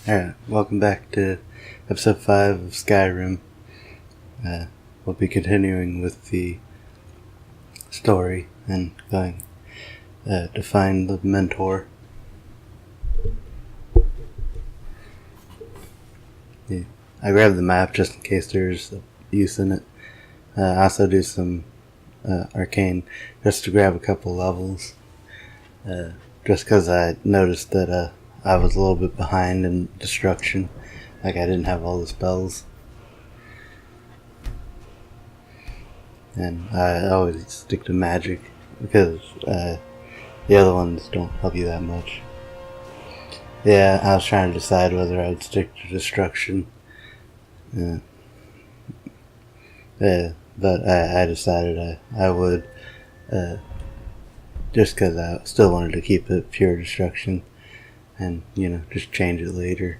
Alright, welcome back to episode 5 of Skyrim. We'll be continuing with the story and going to find the mentor. Yeah. I grabbed the map just in case there's use in it. I also do some arcane just to grab a couple levels. Just because I noticed that I was a little bit behind in destruction. Like I didn't have all the spells. And I always stick to magic because the other ones don't help you that much. Yeah, I was trying to decide whether I would stick to destruction. But I decided I would. Just because I still wanted to keep it pure destruction. And, just change it later.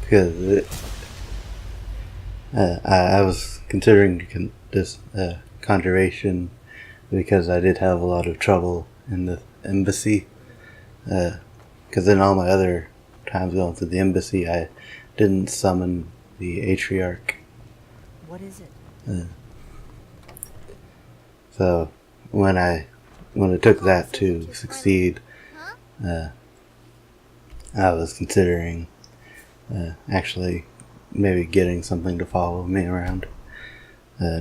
Because I was considering this conjuration because I did have a lot of trouble in the embassy. Because in all my other times going through the embassy, I didn't summon the Atriarch. What is it? So when it took that to succeed, I was considering actually maybe getting something to follow me around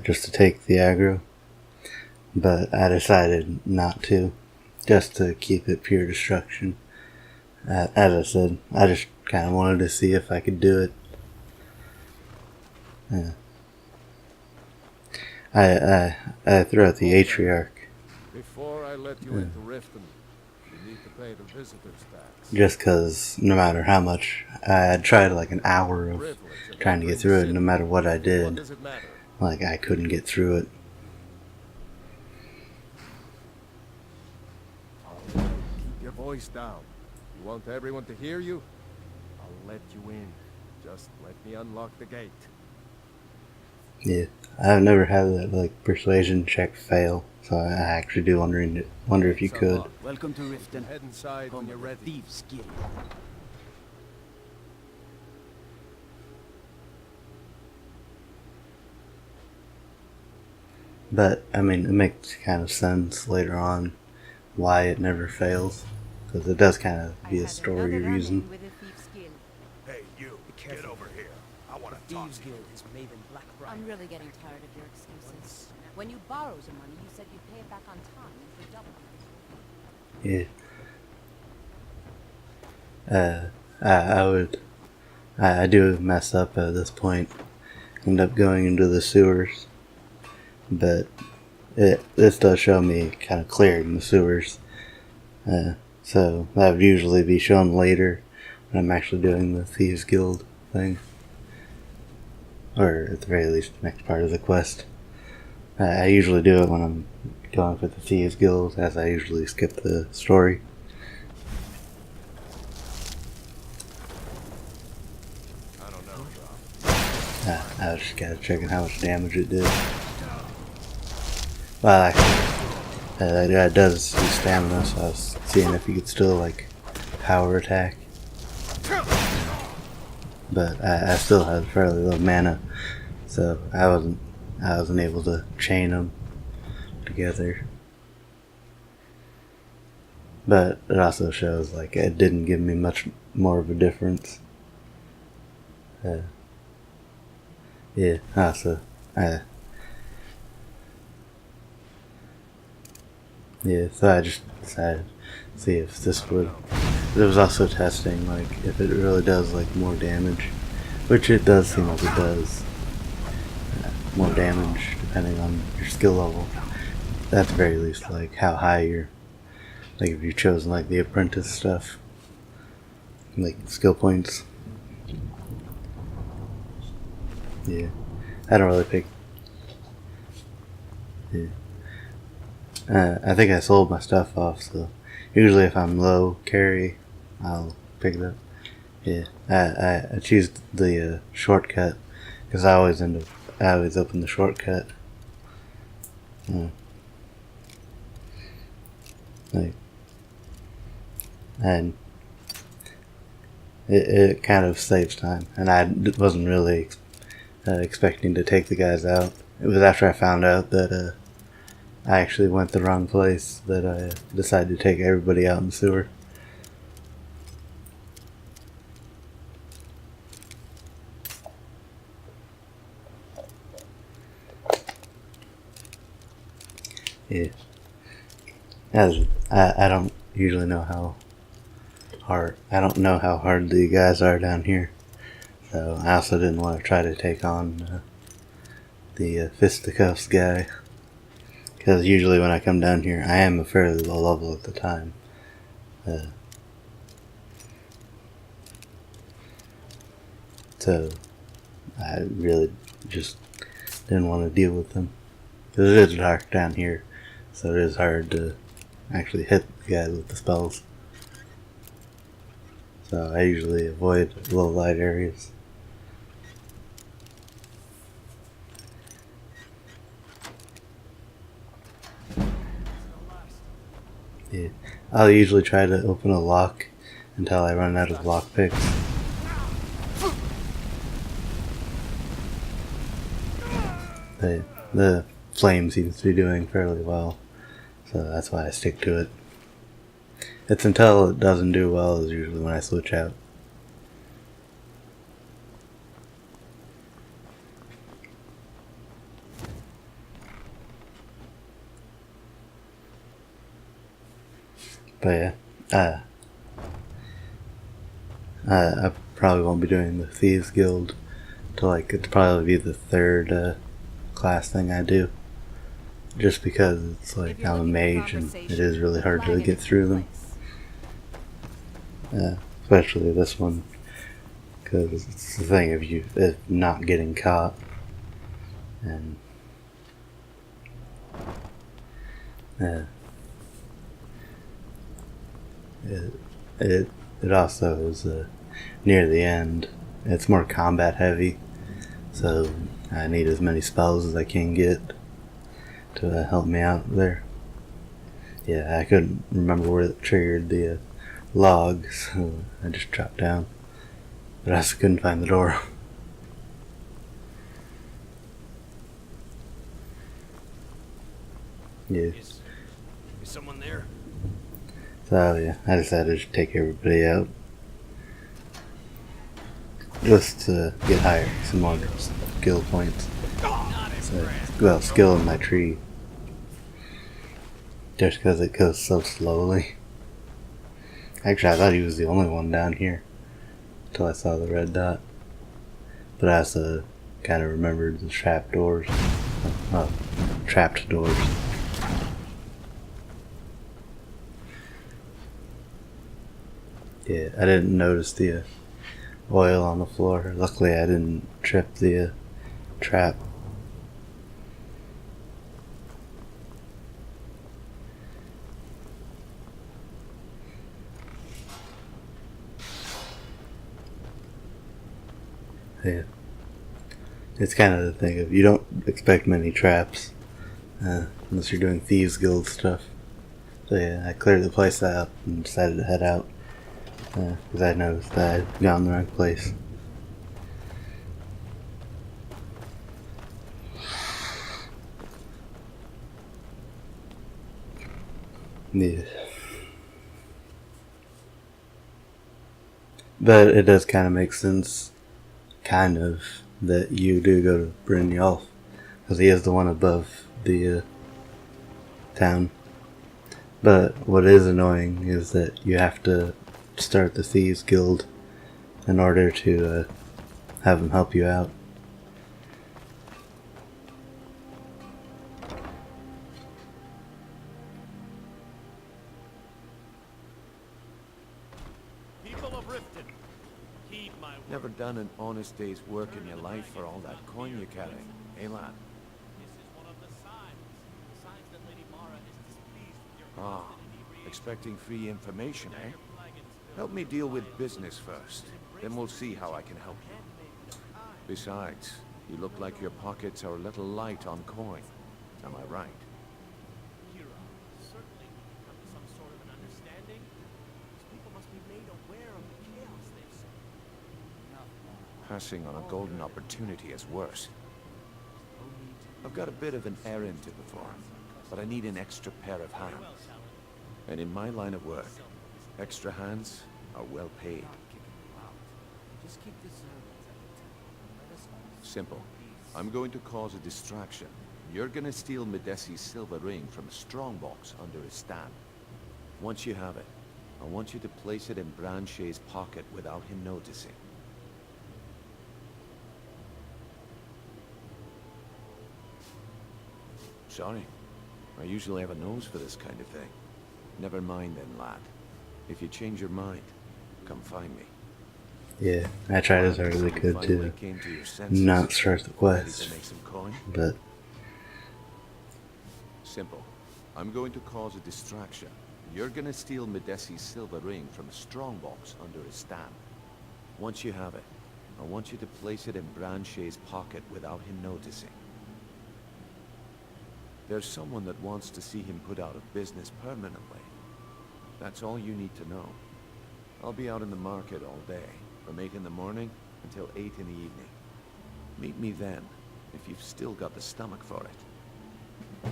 just to take the aggro. But I decided not to, just to keep it pure destruction. As I said, I just kind of wanted to see if I could do it. I threw out the Atriarch. Before I let you into Riften, you need to pay the visitor's tax. Just because no matter how much, I had tried like an hour of trying to get through it, no matter what I did. What does it matter? Like I couldn't get through it. Keep your voice down. You want everyone to hear you? I'll let you in. Just let me unlock the gate. Yeah, I've never had that persuasion check fail, so I actually do wonder if you could. Welcome to Riften. Head inside when you're ready. Thieves' Guild. But I mean, it makes kind of sense later on why it never fails, because it does kind of be a story reason. Hey, you, get over here. I want to talk Thieves' to you. Guild is Maven Blackbriar. I'm really getting tired of your excuses. When you borrow some money, you said you'd pay it back on time for double. Yeah. I do mess up at this point. End up going into the sewers. But this does show me kind of clearing the sewers. So that would usually be shown later when I'm actually doing the Thieves Guild thing. Or at the very least, the next part of the quest. I usually do it when I'm going for the Thieves Guild, as I usually skip the story. I don't know, Drop. I was just kind of checking how much damage it did. Well, actually, that guy does use stamina, so I was seeing if he could still, power attack. But I still had fairly low mana, so I wasn't able to chain them together. But it also shows, it didn't give me much more of a difference. Yeah, also, yeah, so I just decided to see if this would... It was also testing, if it really does, more damage. Which it does seem like it does. More damage, depending on your skill level. At the very least, how high you're... if you've chosen, the apprentice stuff. Skill points. Yeah. I don't really pick... Yeah. I think I sold my stuff off, so usually if I'm low carry, I'll pick it up. Yeah, I choose the shortcut because I always open the shortcut. and it kind of saves time. And I wasn't really expecting to take the guys out. It was after I found out that I actually went the wrong place that I decided to take everybody out in the sewer. Yeah. I don't usually know how hard. I don't know how hard the guys are down here. So I also didn't want to try to take on the fisticuffs guy. Because usually when I come down here, I am a fairly low level at the time. So I really just didn't want to deal with them. Because it is dark down here. So it is hard to actually hit the guys with the spells. So I usually avoid low light areas. Yeah. I'll usually try to open a lock until I run out of lockpicks. The flame seems to be doing fairly well, so that's why I stick to it. It's until it doesn't do well is usually when I switch out. But yeah, I probably won't be doing the Thieves Guild till it'll probably be the third class thing I do. Just because it's like I'm a mage and it is really hard to get through them. Especially this one, because it's the thing of not getting caught, and it also is near the end. It's more combat heavy, so I need as many spells as I can get to help me out there. Yeah, I couldn't remember where it triggered the log, so I just dropped down. But I also couldn't find the door. Yeah. Is someone there? So yeah, I decided to take everybody out. Just to get higher, some more skill points. So, well, skill in my tree. Just because it goes so slowly. Actually, I thought he was the only one down here. Until I saw the red dot. But I also kind of remembered the trapped doors. Trapped doors. Yeah, I didn't notice the oil on the floor. Luckily, I didn't trip the trap. Yeah. It's kind of the thing of you don't expect many traps unless you're doing Thieves Guild stuff. So yeah, I cleared the place out and decided to head out because I noticed that I'd gone the wrong place. Yeah. But it does kind of make sense, that you do go to Brynjolf, because he is the one above the town. But what is annoying is that you have to start the Thieves Guild in order to have them help you out. People of Riften, heed my word. Never done an honest day's work in your life for all that coin you carry, eh, lad? This is one of the signs that Lady Mara is displeased with your Ah, constant inebriation. expecting free information, eh? Your flag and spill. Help me deal with business first, then we'll see how I can help you. Besides, you look like your pockets are a little light on coin. Am I right? Kira, certainly we can come to some sort of an understanding. These people passing on a golden opportunity is worse. I've got a bit of an errand to perform, but I need an extra pair of hands. And in my line of work, extra hands are well paid. Just keep the servants at the temple. Let us all Simple. I'm going to cause a distraction. You're gonna steal Medesi's silver ring from a strongbox under his stand. Once you have it, I want you to place it in Branche's pocket without him noticing. Sorry. I usually have a nose for this kind of thing. Never mind then, lad. If you change your mind, come find me. Yeah, I tried as hard as I could to not start the quest, but simple. I'm going to cause a distraction. You're gonna steal Medesi's silver ring from a strongbox under his stand. Once you have it, I want you to place it in Branche's pocket without him noticing. There's someone that wants to see him put out of business permanently. That's all you need to know. I'll be out in the market all day, from 8 in the morning until 8 in the evening. Meet me then, if you've still got the stomach for it.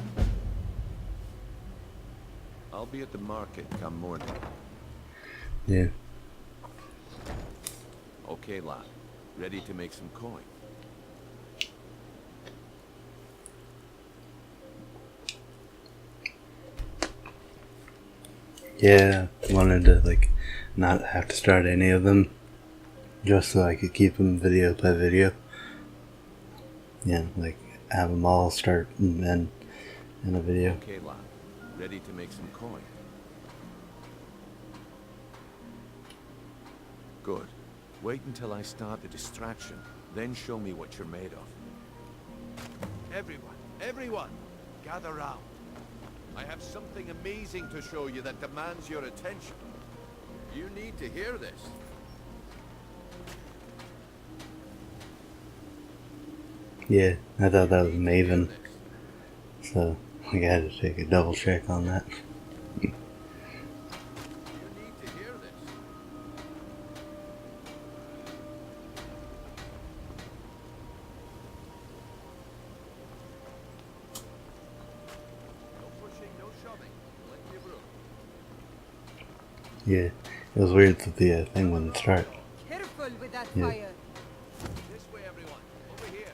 I'll be at the market come morning. yeah. Okay, lad. Ready to make some coin? Yeah, wanted to like not have to start any of them, just so I could keep them video by video. Yeah, like have them all start and end in a video. Okay, lad. Ready to make some coin? Good. Wait until I start the distraction, then show me what you're made of. Everyone, gather round. I have something amazing to show you that demands your attention. You need to hear this. Yeah, I thought that was Maven, so I had to take a double check on that. You need to hear this. No pushing, no shoving. Plenty of room. Yeah, it was weird that the thing wouldn't start. Careful with that Yeah. fire. This way, everyone. Over here.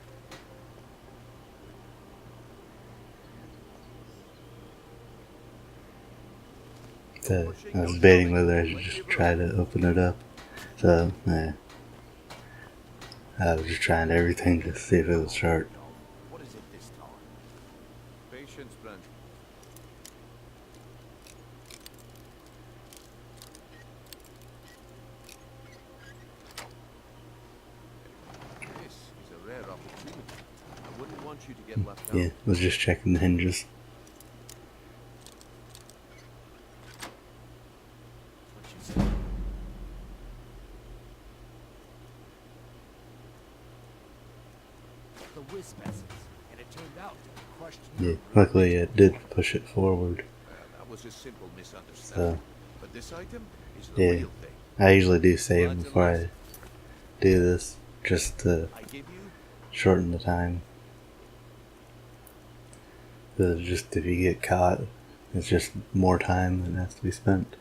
So I was debating whether I should just try to open it up. So I was just trying everything to see if it would start. What is it this time? Patience, Brent. This is a rare opportunity. I wouldn't want you to get left out. Yeah, I was just checking the hinges. What you say? the wisp essence, and it turned out to have crushed Yeah, luckily it did push it forward. That was a simple misunderstanding. So But this item is the yeah, real thing. I usually do save before I do this, just to I give you shorten the time. Because just if you get caught, it's just more time that has to be spent.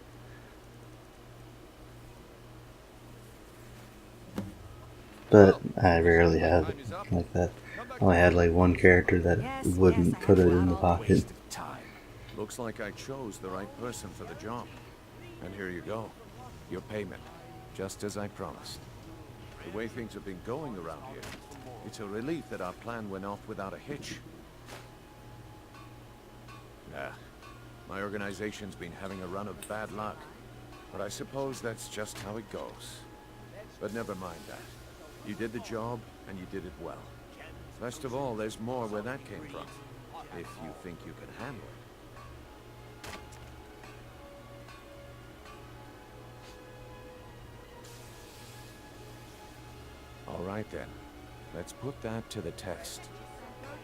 But I rarely have it like that. I only had like one character that Yes, wouldn't yes, put it I in the will. pocket. waste of time. Looks like I chose the right person for the job. And here you go. Your payment. Just as I promised. The way things have been going around here, it's a relief that our plan went off without a hitch. My organization's been having a run of bad luck. But I suppose that's just how it goes. But never mind that. You did the job, and you did it well. Best of all, there's more where that came from. If you think you can handle it. All right then. Let's put that to the test.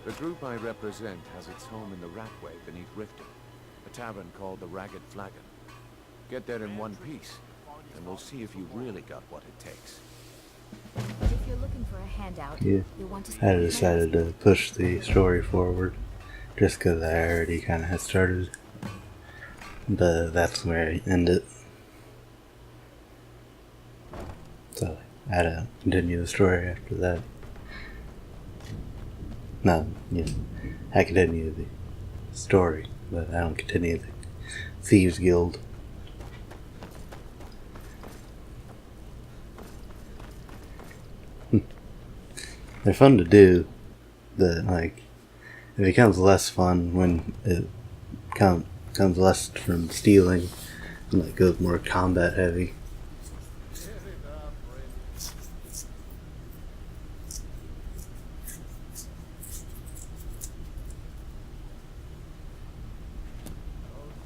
The group I represent has its home in the Ratway beneath Riften, a tavern called the Ragged Flagon. Get there in one piece, and we'll see if you really got what it takes. But if you're looking for a handout, Yeah. you'll want to I spend decided to push the story forward just because I already kind of had started. But that's where I end it. So I had to continue the story after that. No, yeah, I continue the story, but I don't continue the Thieves Guild. They're fun to do, but like it becomes less fun when it comes less from stealing and like goes more combat heavy. Those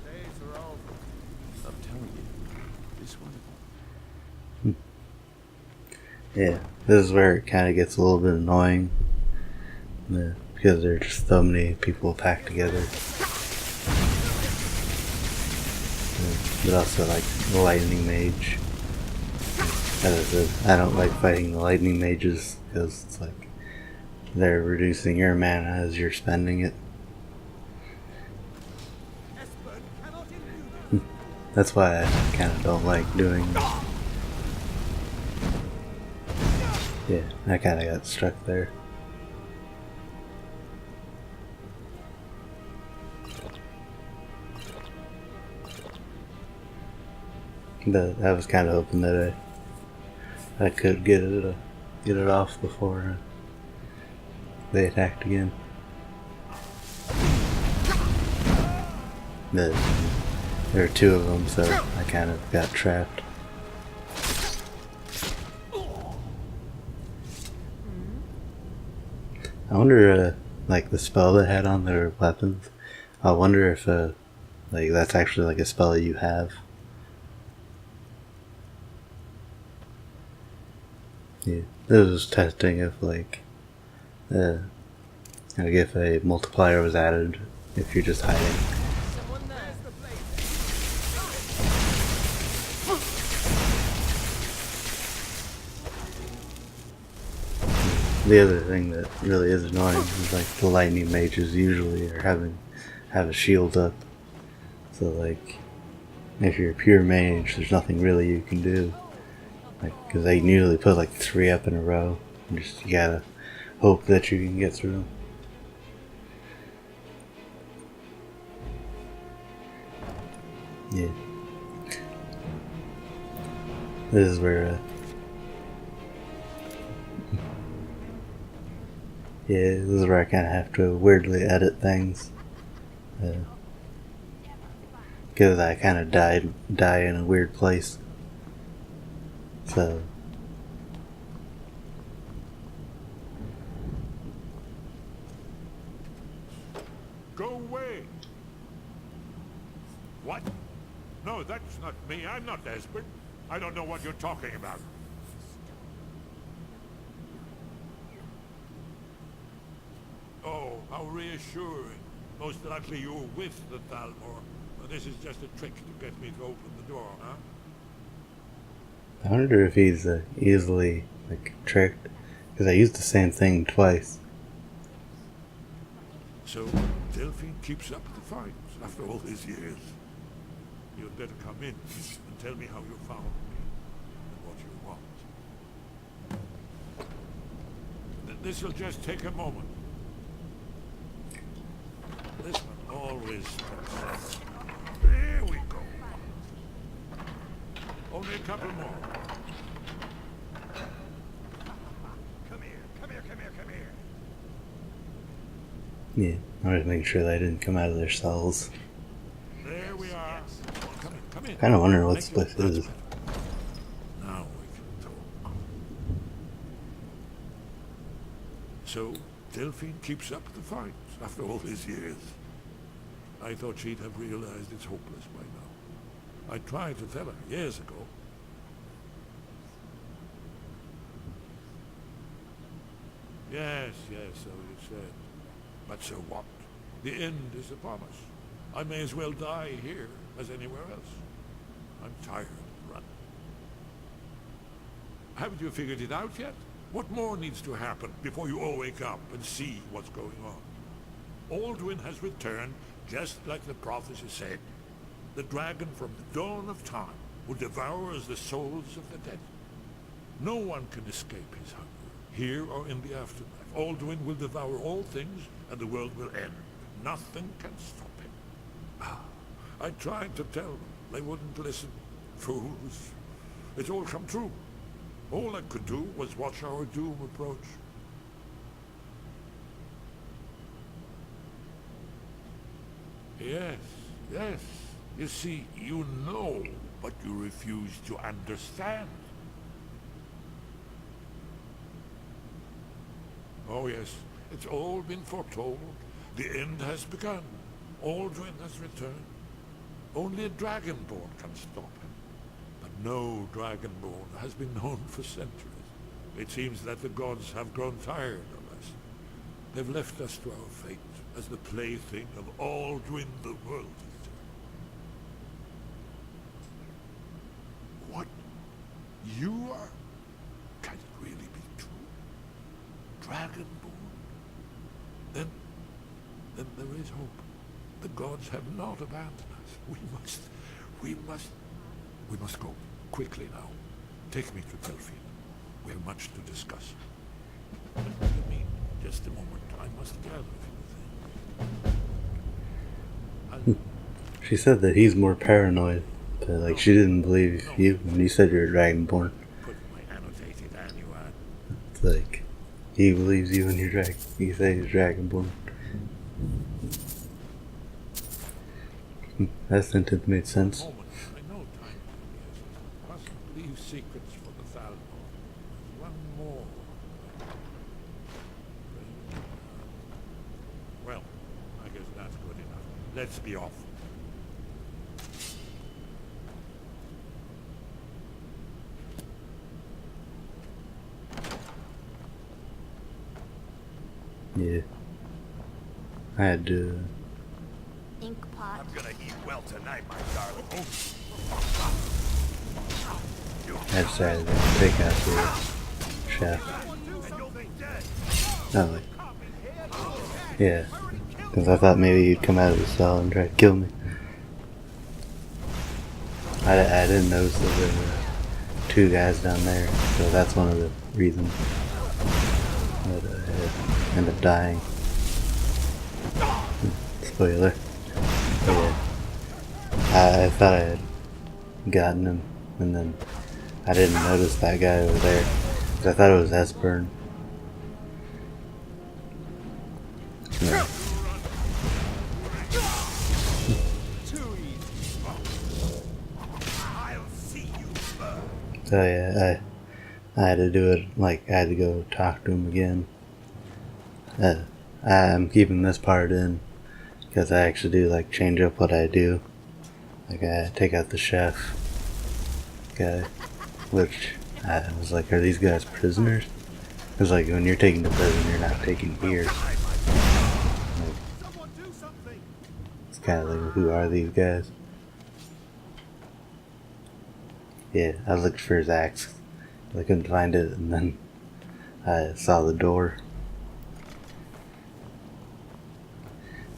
days are over. I'm telling you, this one. Yeah, this is where it kind of gets a little bit annoying, because there's just so many people packed together. But also like the lightning mage. As I said, I don't like fighting the lightning mages because it's like they're reducing your mana as you're spending it. That's why I kind of don't like doing. Yeah, I kind of got stuck there. But I was kind of hoping that I could get it off before they attacked again. But there were two of them, so I kind of got trapped. I wonder, like the spell they had on their weapons. I wonder if, like that's actually like a spell you have. Yeah, this was testing if like, like if a multiplier was added if you're just hiding. The other thing that really is annoying is like the lightning mages usually have a shield up, so like if you're a pure mage, there's nothing really you can do. Like, because they usually put like 3 up in a row. You gotta hope that you can get through them. Yeah. This is where, yeah, this is where I kind of have to weirdly edit things. Because I kind of die in a weird place. So. Go away! What? No, that's not me. I'm not desperate. I don't know what you're talking about. Oh, how reassuring. Most likely you were with the Thalmor. But this is just a trick to get me to open the door, huh? I wonder if he's easily like tricked. Because I used the same thing twice. So, Delphine keeps up the fight after all these years. You'd better come in and tell me how you found me and what you want. This'll just take a moment. This one always success. There we go. Only a couple more. Come here, come here, come here, come here. Yeah, I was making sure they didn't come out of their cells. There we are. Come in, come in. Kind of wondering what this Thank place you. is. That's better. Now we can talk. So, Delphine keeps up the fight after all these years. I thought she'd have realized it's hopeless by now. I tried to tell her years ago. Yes, so you said. But so what? The end is upon us. I may as well die here as anywhere else. I'm tired of running. Haven't you figured it out yet? What more needs to happen before you all wake up and see what's going on? Alduin has returned, just like the prophecy said. The dragon from the dawn of time will devour the souls of the dead. No one can escape his hunger, here or in the afterlife. Alduin will devour all things, and the world will end. Nothing can stop him. I tried to tell them. They wouldn't listen. Fools. It's all come true. All I could do was watch our doom approach. Yes, yes. You see, you know, but you refuse to understand. Oh yes, it's all been foretold. The end has begun. Alduin has returned. Only a dragonborn can stop him. But no dragonborn has been known for centuries. It seems that the gods have grown tired of us. They've left us to our fate as the plaything of Alduin the World Eater. What? You are? Can it really be true? Dragonborn? Then there is hope. The gods have not abandoned us. We must go. Quickly now. Take me to Delphine. We have much to discuss. What do you mean? Just a moment. I must gather a few things. She said that he's more paranoid, but like she didn't believe you when you said you're a dragonborn. Put my annotated annuad. It's like he believes you when you're you say he's dragonborn. That sentence made sense. I know time must leave secrets for the Thalmor. One more. Well, I guess that's good enough. Let's be off. Yeah. I had to. Ink pot. I'm gonna eat well tonight, my darling. I decided to take out the chef. Oh, like, yeah. Because I thought maybe he'd come out of the cell and try to kill me. I didn't notice that there were two guys down there, so that's one of the reasons that I ended up dying. Spoiler. Yeah. I thought I had gotten him, and then I didn't notice that guy over there. 'Cause I thought it was Esbern. Yeah. So yeah, I had to do it, like, I had to go talk to him again. I'm keeping this part in, because I actually do, like, change up what I do. Like, I take out the chef guy, which I was like, are these guys prisoners? Because, like, when you're taking to prison, you're not taking here. Like, it's kind of like, who are these guys? Yeah, I looked for his axe. I couldn't find it, and then I saw the door.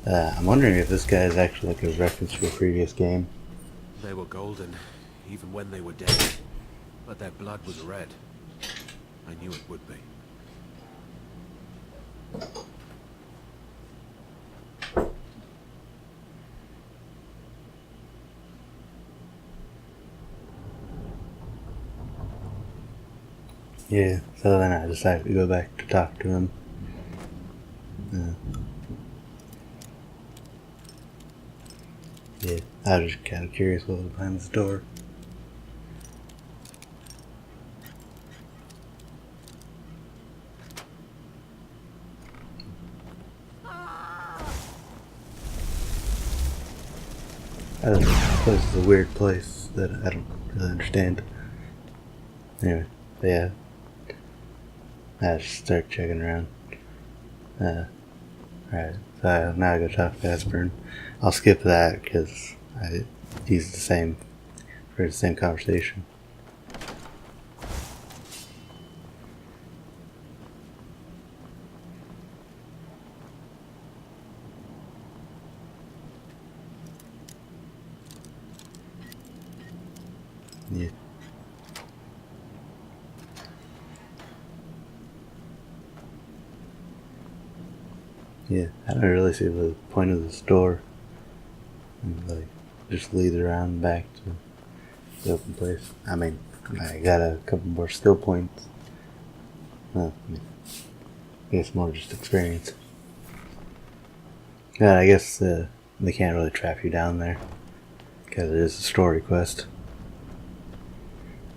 I'm wondering if this guy is actually like a reference to a previous game. They were golden, even when they were dead. But their blood was red. I knew it would be. Yeah, so then I decided to go back to talk to him. Yeah, I was just kind of curious what was behind this door. I don't know, this is a weird place that I don't really understand. Anyway, but yeah. I just start checking around. Alright, so now I go talk to Esbern. I'll skip that because he's the same for the same conversation. Yeah. Yeah, I don't really see the point of the store. And, like, just lead around back to the open place. I mean, I got a couple more skill points. Well, I guess more just experience. Yeah, I guess they can't really trap you down there because it is a story quest.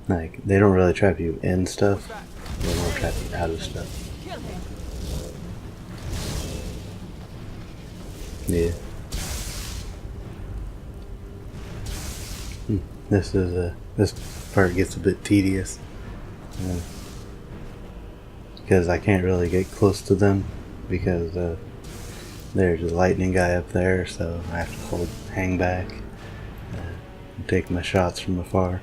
Like, they don't really trap you in stuff, they more trap you out of stuff. Yeah. This part gets a bit tedious because I can't really get close to them because there's a lightning guy up there, so I have to hang back and take my shots from afar.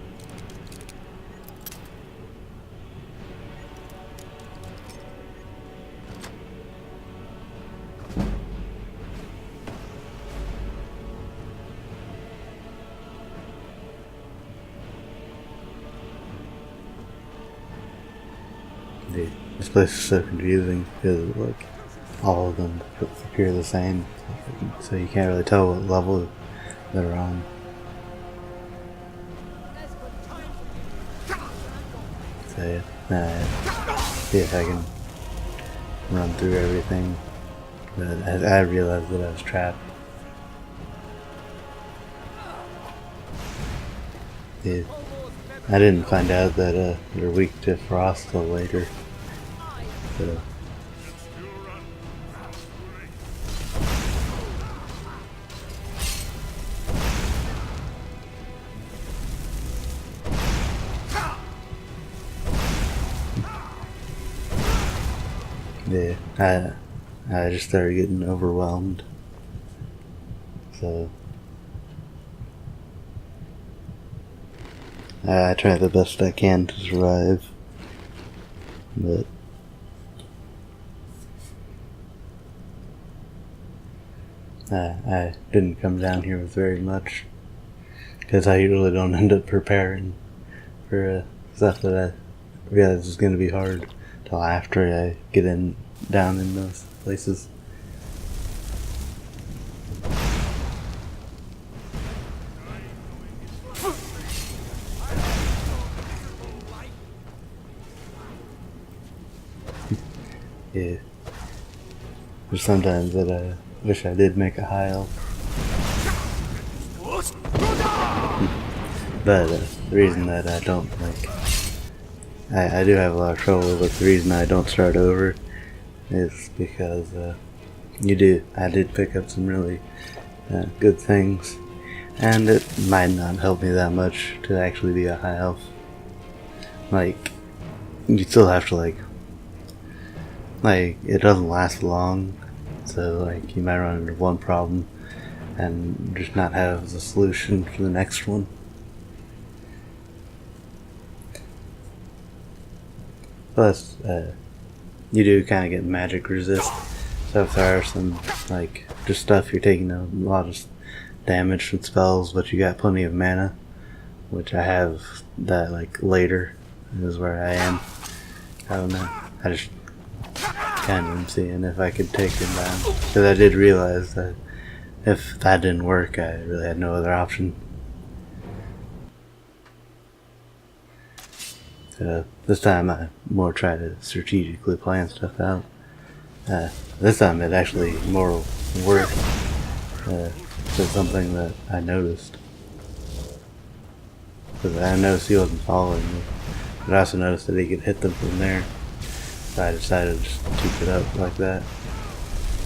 Dude, this place is so confusing because like all of them appear the same, so you can't really tell what level they're on. So yeah, see if I can run through everything. But I realized that I was trapped. Yeah. I didn't find out that they're weak to frost till later. So. Yeah, I just started getting overwhelmed. So I try the best I can to survive, but I didn't come down here with very much because I usually don't end up preparing for stuff that I realize is going to be hard till after I get down in those places. Yeah. There's sometimes that I wish I did make a high elf. But the reason that I don't, like, I do have a lot of trouble, but the reason I don't start over is because I did pick up some really good things, and it might not help me that much to actually be a high elf. Like, you still have to like it doesn't last long, so like you might run into one problem and just not have the solution for the next one. Plus, you do kind of get magic resist, so if there are some like just stuff you're taking a lot of damage from spells, but you got plenty of mana, which I have that like later is where I am. I don't know. I just kind of am seeing if I could take him down, because I did realize that if that didn't work, I really had no other option. So this time I more try to strategically plan stuff out. This time it actually more worked for something that I noticed. Because I noticed he wasn't following me, but I also noticed that he could hit them from there. So I decided to just keep it up like that.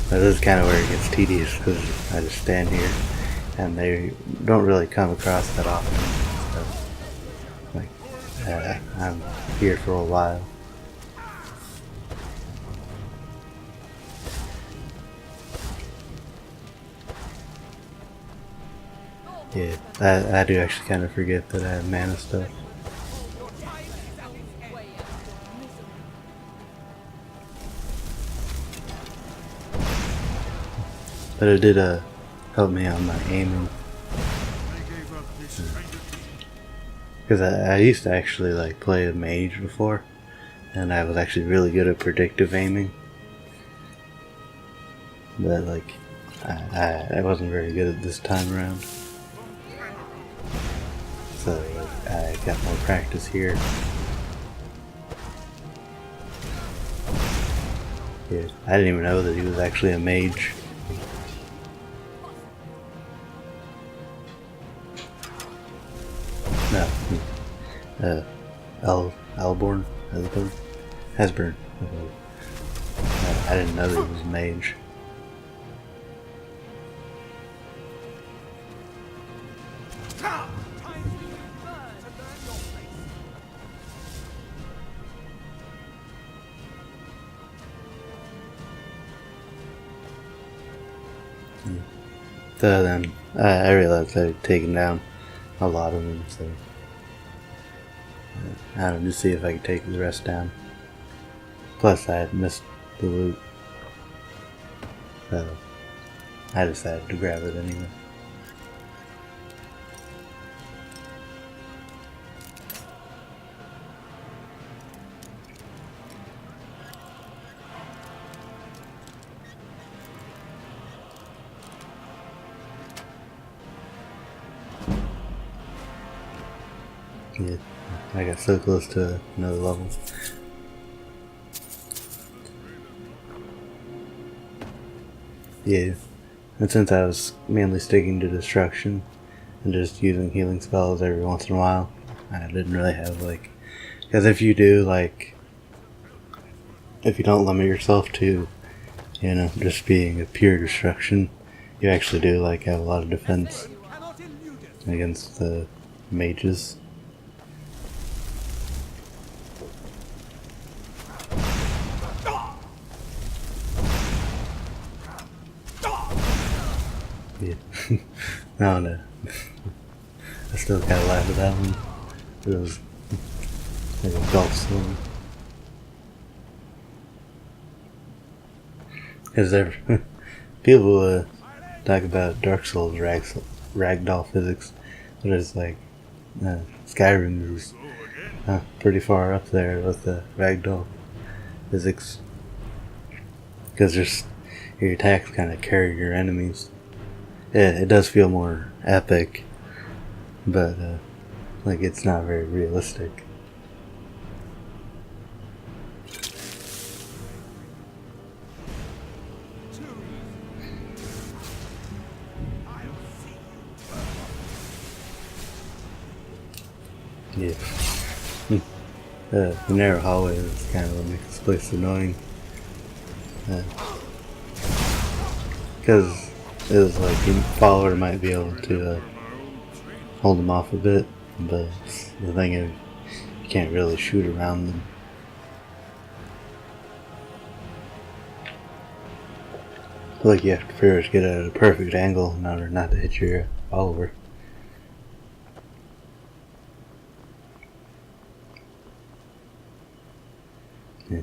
But this is kind of where it gets tedious, because I just stand here and they don't really come across that often. So, like, I'm here for a while. Yeah, I do actually kind of forget that I have mana stuff. But it did help me on my aiming. Because I used to actually like play a mage before, and I was actually really good at predictive aiming. But like, I wasn't very good at this time around. So like, I got more practice here. Yeah, I didn't even know that he was actually a mage. No, Alborn? Hesburn. I didn't know that he was a mage. So then, I realized I had taken down a lot of them, so I don't know, just see if I could take the rest down. Plus I had missed the loot, so I decided to grab it anyway. Yeah, I got so close to another level. Yeah, and since I was mainly sticking to destruction and just using healing spells every once in a while, I didn't really have like, because if you do like, if you don't limit yourself to, you know, just being a pure destruction, you actually do like have a lot of defense against the mages. Yeah. No. I still kinda laugh at that one. It was like a golf swing. Because people talk about Dark Souls ragdoll physics, but it's like Skyrim is pretty far up there with the ragdoll physics. Because your attacks kind of carry your enemies. Yeah, it does feel more epic, but like it's not very realistic. Yeah. The narrow hallway is kind of what makes this place annoying. Because it was like your follower might be able to hold them off a bit, but the thing is, you can't really shoot around them. Like you have to first get at a perfect angle in order not to hit your follower. Yeah.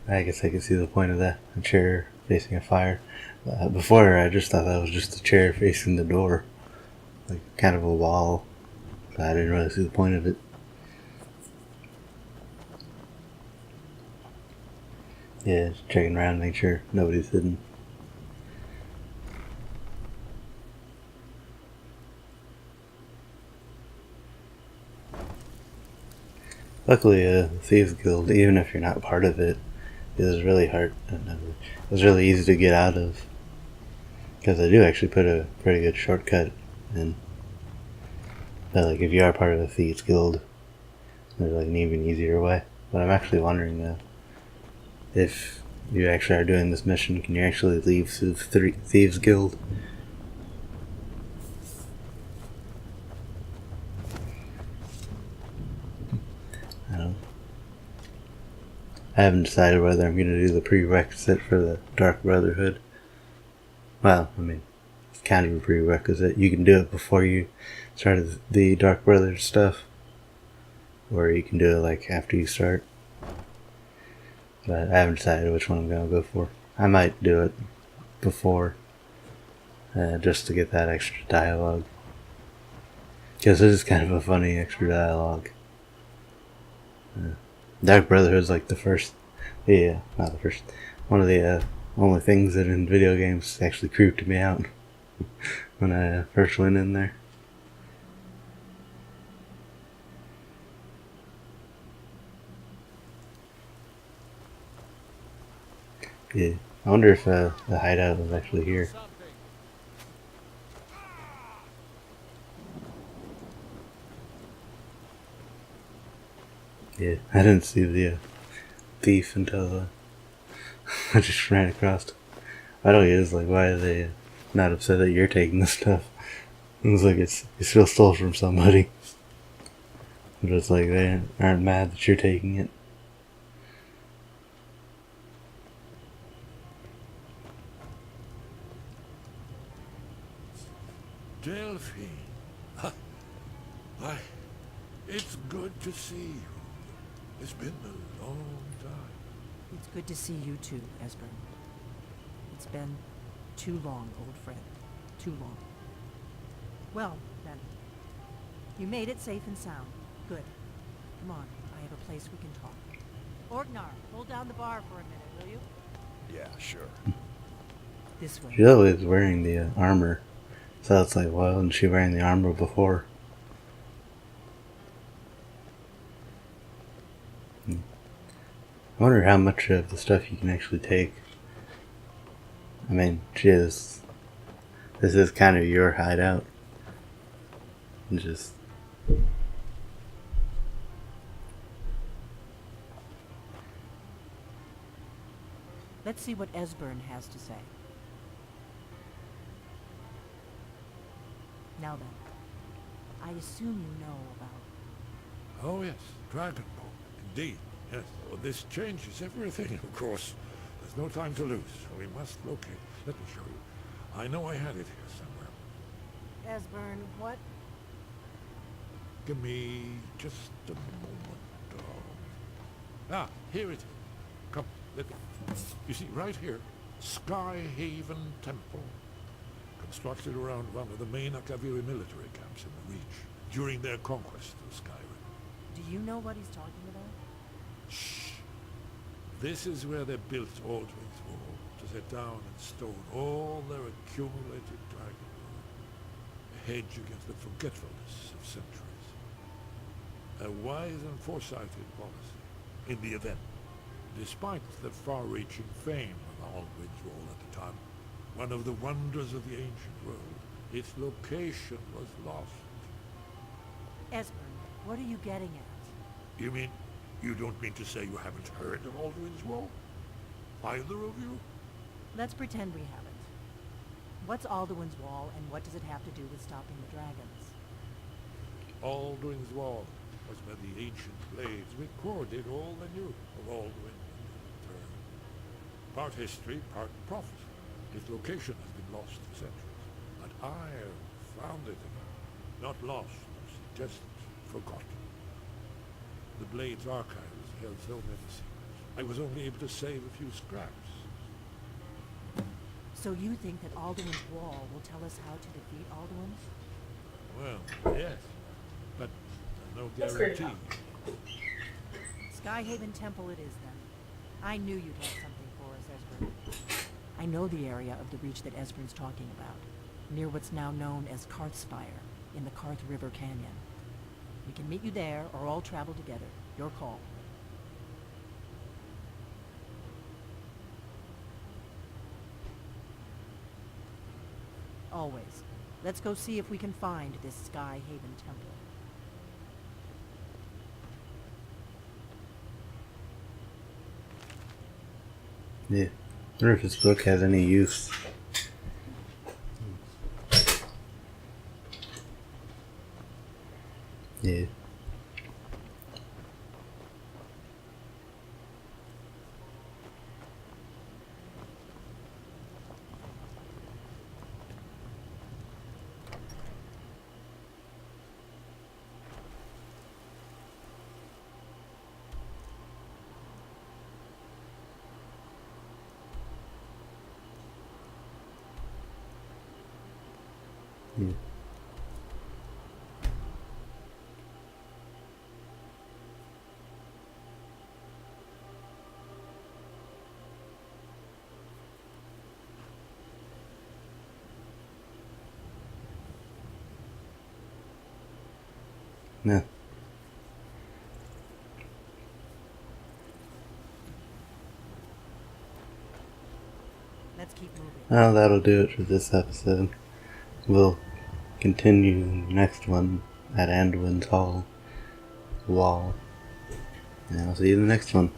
I guess I can see the point of that. A chair facing a fire. Before, I just thought that was just a chair facing the door. Like, kind of a wall. But I didn't really see the point of it. Yeah, just checking around, make sure nobody's hidden. Luckily, the Thieves Guild, even if you're not part of it, is really hard. It was really easy to get out of. Because they do actually put a pretty good shortcut in. But like, if you are part of the Thieves Guild, there's like an even easier way. But I'm actually wondering if you actually are doing this mission, can you actually leave the Thieves Guild? I don't know. I haven't decided whether I'm going to do the prerequisite for the Dark Brotherhood. Well, I mean, it's kind of a prerequisite. You can do it before you start the Dark Brotherhood stuff. Or you can do it like after you start. But I haven't decided which one I'm going to go for. I might do it before. Just to get that extra dialogue. Because it is kind of a funny extra dialogue. Dark Brotherhood's like the first, yeah, not the first, one of the only things that in video games actually creeped me out when I first went in there. Yeah, I wonder if the hideout was actually here. Yeah, I didn't see the thief until I just ran across. I don't get it's like, why are they not upset that you're taking this stuff? It's like it's still stole from somebody, but it's like they aren't mad that you're taking it. Delphine. Why, it's good to see you. It's been a long time. It's good to see you too, Esbern. It's been too long, old friend. Too long. Well, then. You made it safe and sound. Good. Come on, I have a place we can talk. Orgnar, hold down the bar for a minute, will you? Yeah, sure. This way. She's always wearing the armor, so it's like, why wasn't she wearing the armor before? I wonder how much of the stuff you can actually take. I mean, this is kind of your hideout. Just Let's see what Esbern has to say. Now then, I assume you know about... Oh yes, Dragon Ball. Indeed, yes. Well, this changes everything, of course. There's no time to lose, so we must locate. Let me show you. I know I had it here somewhere. Esbern, what? Give me just a moment. Here it is. Come, let me. You see, right here, Sky Haven Temple. Constructed around one of the main Akaviri military camps in the Reach during their conquest of Skyrim. Do you know what he's talking about? Shh. This is where they built Aldrin's Wall, to set down in stone all their accumulated dragon blood. A hedge against the forgetfulness of centuries. A wise and foresighted policy. In the event, despite the far-reaching fame of Aldrin's Wall at the time, one of the wonders of the ancient world, its location was lost. Esbern, what are you getting at? You mean, you don't mean to say you haven't heard of Aldrin's Wall? Either of you? Let's pretend we haven't. What's Alduin's Wall, and what does it have to do with stopping the dragons? Aldrin's Wall was where the ancient blades recorded all they knew of Aldrin and his return. Part history, part prophecy. Its location has been lost for centuries, but I have found it again. Not lost, just forgotten. The Blade's archives held so many secrets. I was only able to save a few scraps. So you think that Alduin's Wall will tell us how to defeat Alduin? Well, yes, but no guarantee. Skyhaven Temple it is then. I knew you'd have something for us, Esbern. I know the area of the Reach that Esbern's talking about, near what's now known as Karthspire, in the Karth River Canyon. We can meet you there, or all travel together. Your call. Always. Let's go see if we can find this Skyhaven Temple. yeah. I wonder if this book has any use. Yeah. Yeah. Let's keep moving. Well, that'll do it for this episode. We'll continue the next one at Anduin's Hall Wall. And I'll see you in the next one.